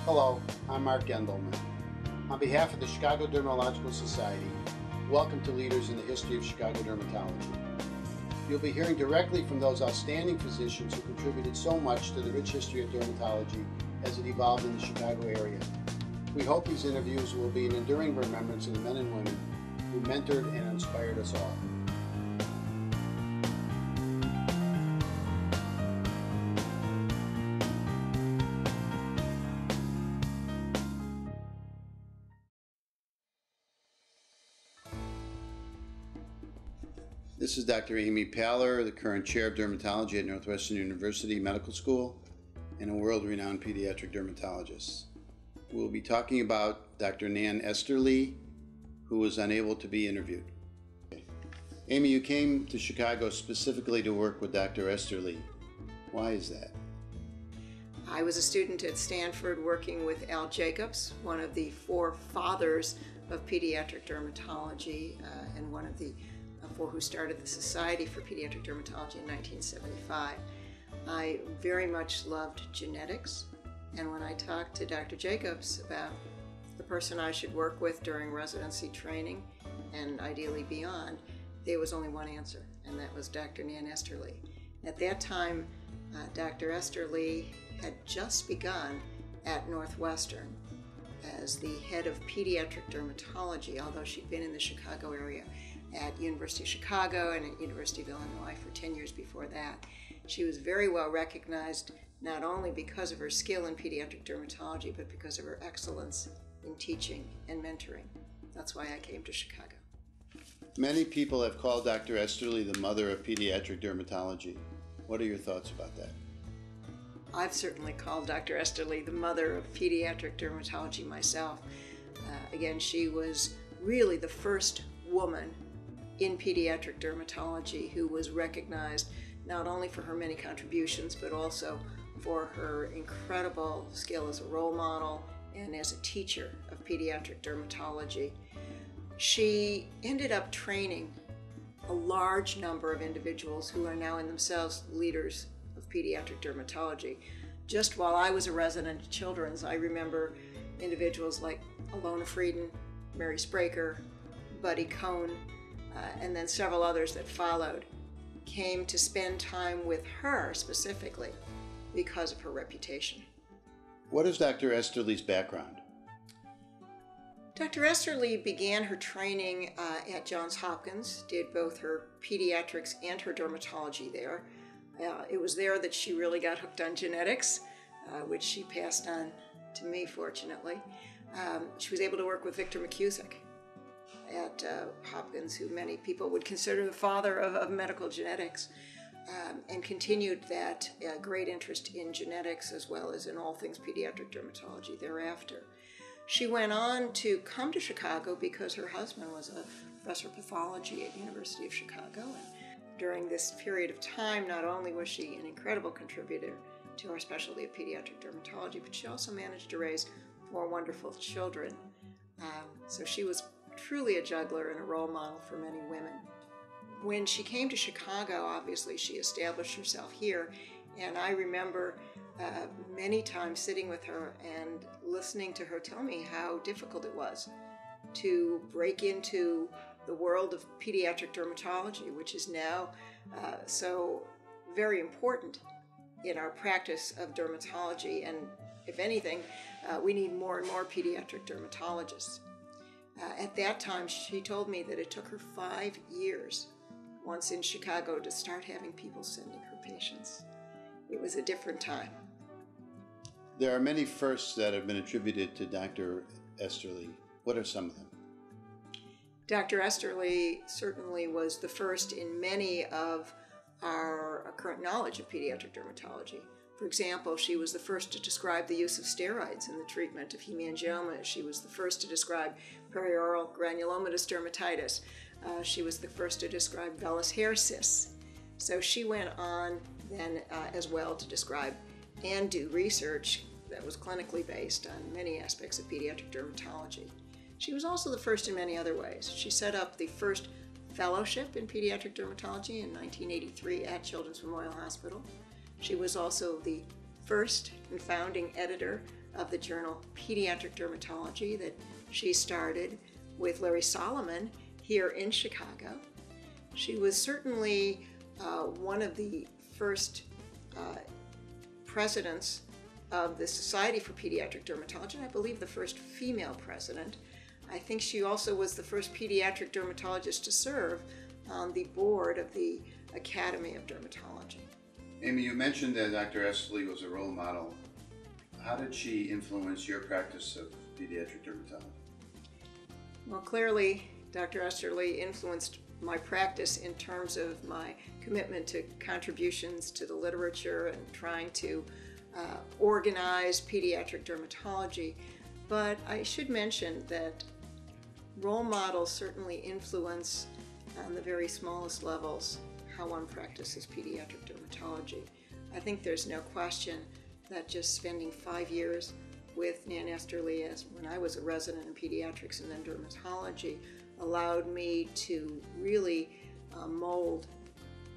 Hello, I'm Mark Gendelman. On behalf of the Chicago Dermatological Society, welcome to Leaders in the History of Chicago Dermatology. You'll be hearing directly from those outstanding physicians who contributed so much to the rich history of dermatology as it evolved in the Chicago area. We hope these interviews will be an enduring remembrance of the men and women who mentored and inspired us all. This is Dr. Amy Paller, the current chair of dermatology at Northwestern University Medical School and a world-renowned pediatric dermatologist. We'll be talking about Dr. Nan Esterly, who was unable to be interviewed. Amy, you came to Chicago specifically to work with Dr. Esterly. Why is that? I was a student at Stanford working with Al Jacobs, one of the four fathers of pediatric dermatology and one of the four who started the Society for Pediatric Dermatology in 1975. I very much loved genetics, and when I talked to Dr. Jacobs about the person I should work with during residency training and ideally beyond, there was only one answer, and that was Dr. Nan Esterly. At that time, Dr. Esterly had just begun at Northwestern as the head of pediatric dermatology, although she'd been in the Chicago area at University of Chicago and at University of Illinois for 10 years before that. She was very well recognized not only because of her skill in pediatric dermatology, but because of her excellence in teaching and mentoring. That's why I came to Chicago. Many people have called Dr. Esterly the mother of pediatric dermatology. What are your thoughts about that? I've certainly called Dr. Esterly the mother of pediatric dermatology myself. Again, she was really the first woman in pediatric dermatology who was recognized not only for her many contributions, but also for her incredible skill as a role model and as a teacher of pediatric dermatology. She ended up training a large number of individuals who are now in themselves leaders of pediatric dermatology. Just while I was a resident at Children's, I remember individuals like Alona Frieden, Mary Spraker, Buddy Cohn, and then several others that followed, came to spend time with her specifically because of her reputation. What is Dr. Esterly's background? Dr. Esterly began her training at Johns Hopkins, did both her pediatrics and her dermatology there. It was there that she really got hooked on genetics, which she passed on to me, fortunately. She was able to work with Victor McCusick at Hopkins, who many people would consider the father of medical genetics, and continued that great interest in genetics as well as in all things pediatric dermatology thereafter. She went on to come to Chicago because her husband was a professor of pathology at University of Chicago. And during this period of time, not only was she an incredible contributor to our specialty of pediatric dermatology, but she also managed to raise four wonderful children. So she was truly a juggler and a role model for many women. When she came to Chicago, obviously she established herself here, and I remember many times sitting with her and listening to her tell me how difficult it was to break into the world of pediatric dermatology, which is now so very important in our practice of dermatology, and if anything, we need more and more pediatric dermatologists. At that time, she told me that it took her 5 years, once in Chicago, to start having people sending her patients. It was a different time. There are many firsts that have been attributed to Dr. Esterly. What are some of them? Dr. Esterly certainly was the first in many of our current knowledge of pediatric dermatology. For example, she was the first to describe the use of steroids in the treatment of hemangioma. She was the first to describe perioral granulomatous dermatitis. She was the first to describe vellus hair cysts. So she went on then as well to describe and do research that was clinically based on many aspects of pediatric dermatology. She was also the first in many other ways. She set up the first fellowship in pediatric dermatology in 1983 at Children's Memorial Hospital. She was also the first and founding editor of the journal Pediatric Dermatology that she started with Larry Solomon here in Chicago. She was certainly one of the first presidents of the Society for Pediatric Dermatology, and I believe the first female president. I think she also was the first pediatric dermatologist to serve on the board of the Academy of Dermatology. Amy, you mentioned that Dr. Esterly was a role model. How did she influence your practice of pediatric dermatology? Well, clearly, Dr. Esterly influenced my practice in terms of my commitment to contributions to the literature and trying to organize pediatric dermatology. But I should mention that role models certainly influence on the very smallest levels how one practices pediatric dermatology. I think there's no question that just spending 5 years with Nan Esterly as when I was a resident in pediatrics and then dermatology allowed me to really mold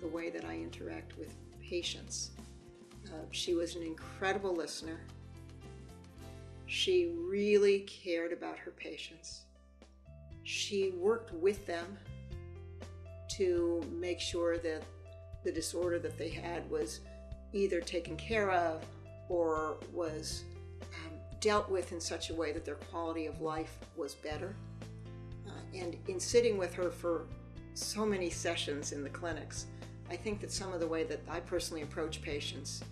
the way that I interact with patients. She was an incredible listener. She really cared about her patients. She worked with them to make sure that the disorder that they had was either taken care of or was dealt with in such a way that their quality of life was better. And in sitting with her for so many sessions in the clinics, I think that some of the way that I personally approach patients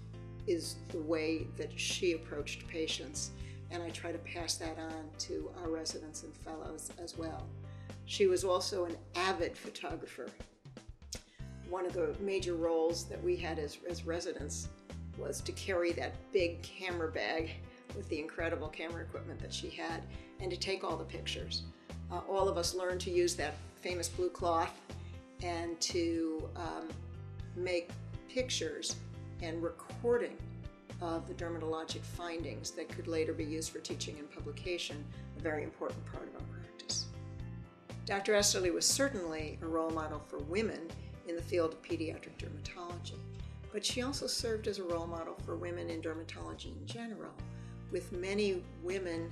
is the way that she approached patients, and I try to pass that on to our residents and fellows as well. She was also an avid photographer. One of the major roles that we had as residents was to carry that big camera bag with the incredible camera equipment that she had and to take all the pictures. All of us learned to use that famous blue cloth and to make pictures and recording of the dermatologic findings that could later be used for teaching and publication, a very important part of our practice. Dr. Esterly was certainly a role model for women in the field of pediatric dermatology, but she also served as a role model for women in dermatology in general, with many women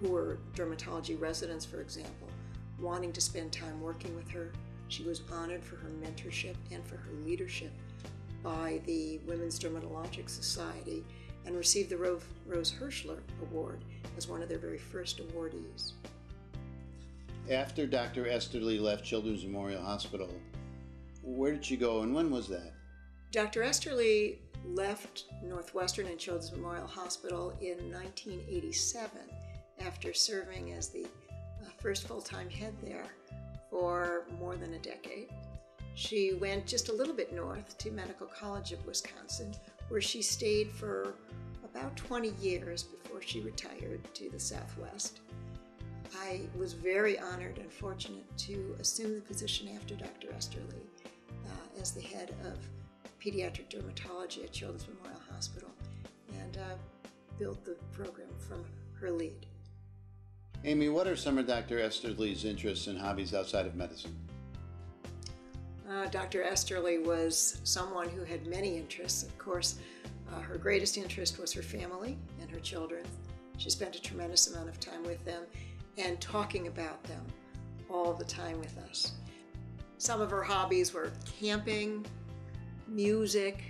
who were dermatology residents, for example, wanting to spend time working with her. She was honored for her mentorship and for her leadership by the Women's Dermatologic Society and received the Rose Hirschler Award as one of their very first awardees. After Dr. Esterly left Children's Memorial Hospital, where did she go and when was that? Dr. Esterly left Northwestern and Children's Memorial Hospital in 1987 after serving as the first full-time head there for more than a decade. She went just a little bit north to Medical College of Wisconsin, where she stayed for about 20 years before she retired to the Southwest. I was very honored and fortunate to assume the position after Dr. Esterly as the head of pediatric dermatology at Children's Memorial Hospital and built the program from her lead. Amy, what are some of Dr. Esterly's interests and hobbies outside of medicine? Dr. Esterly was someone who had many interests. Of course, her greatest interest was her family and her children. She spent a tremendous amount of time with them and talking about them all the time with us. Some of her hobbies were camping, music,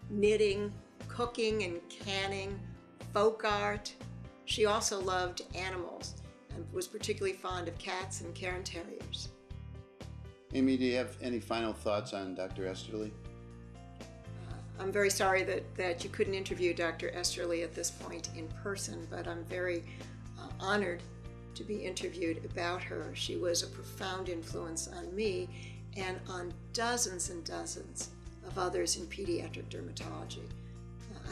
knitting, cooking and canning, folk art. She also loved animals and was particularly fond of cats and Cairn Terriers. Amy, do you have any final thoughts on Dr. Esterly? I'm very sorry that you couldn't interview Dr. Esterly at this point in person, but I'm very honored to be interviewed about her. She was a profound influence on me and on dozens and dozens of others in pediatric dermatology.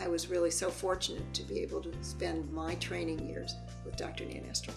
I was really so fortunate to be able to spend my training years with Dr. Nan Esterly.